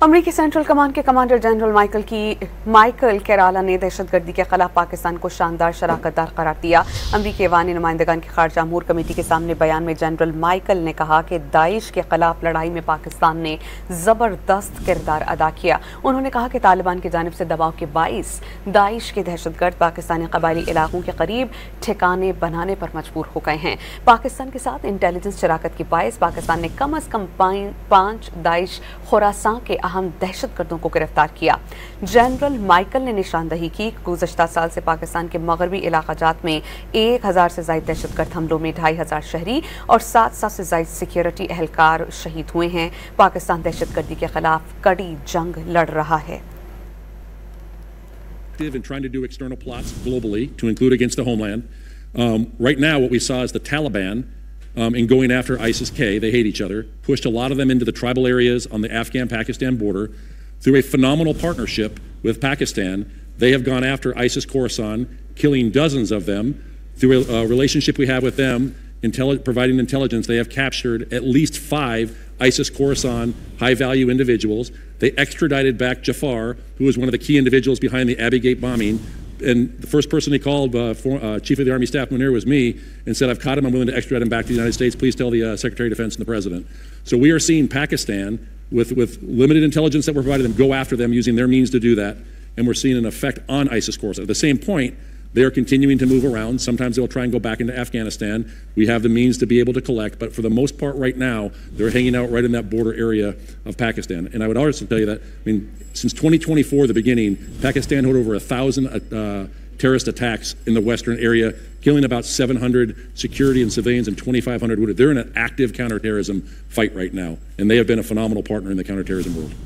अमरीकी सेंट्रल कमान के commander general Michael Kerala ने दहशतगर्दी के खिलाफ पाकिस्तान को शानदार शराकतदार करार दिया। अमरीकी ऐवानी नुमाइंदगान की खारजा अमूर कमेटी के सामने बयान में जनरल माइकल ने कहा कि दाइश के खिलाफ लड़ाई में पाकिस्तान ने जबरदस्त किरदार अदा किया। उन्होंने कहा कि तालिबान की जानिब से दबाव के बाइस दाइश के दहशतगर्द पाकिस्तानी कबायली इलाकों के करीब ठिकाने बनाने पर मजबूर हो गए हैं। पाकिस्तान के साथ इंटेलिजेंस शराकत के बाइस पाकिस्तान ने कम अज कम 5 दाइश खोरासान के अहम दहशतगर्दों को गिरफ्तार किया। जनरल माइकल ने निशानदही की गुज़श्ता साल से पाकिस्तान के मगरबी इलाक़ाजात में 1000 से ज़ायद दहशतगर्द हमलों में 2500 शहरी और 700 से ज़ायद सिक्योरिटी एहलकार शहीद हुए हैं। पाकिस्तान दहशतगर्दी के खिलाफ कड़ी जंग लड़ रहा है। And trying to do external plots globally to include against the homeland. Right now, what we saw is the Taliban, in going after ISIS-K, they hate each other, pushed a lot of them into the tribal areas on the Afghan-Pakistan border. Through a phenomenal partnership with Pakistan, they have gone after ISIS Khorasan, killing dozens of them. Through a relationship we have with them, providing intelligence, they have captured at least 5 ISIS Khorasan high-value individuals. They extradited back Jafar, who was one of the key individuals behind the Abbey Gate bombing. And the first person he called, Chief of the Army Staff Munir, was me, and said, I've caught him, I'm willing to extradite him back to the United States. Please tell the Secretary of Defense and the President. So we are seeing Pakistan, with limited intelligence that we're providing them, go after them using their means to do that. And we're seeing an effect on ISIS Khorasan. At the same point, they are continuing to move around. Sometimes they'll try and go back into Afghanistan. We have the means to be able to collect, but for the most part right now, they're hanging out right in that border area of Pakistan. And I would also tell you that, since 2024, the beginning, Pakistan had over 1,000 terrorist attacks in the western area, killing about 700 security and civilians and 2,500 wounded. They're in an active counterterrorism fight right now, and they have been a phenomenal partner in the counterterrorism world.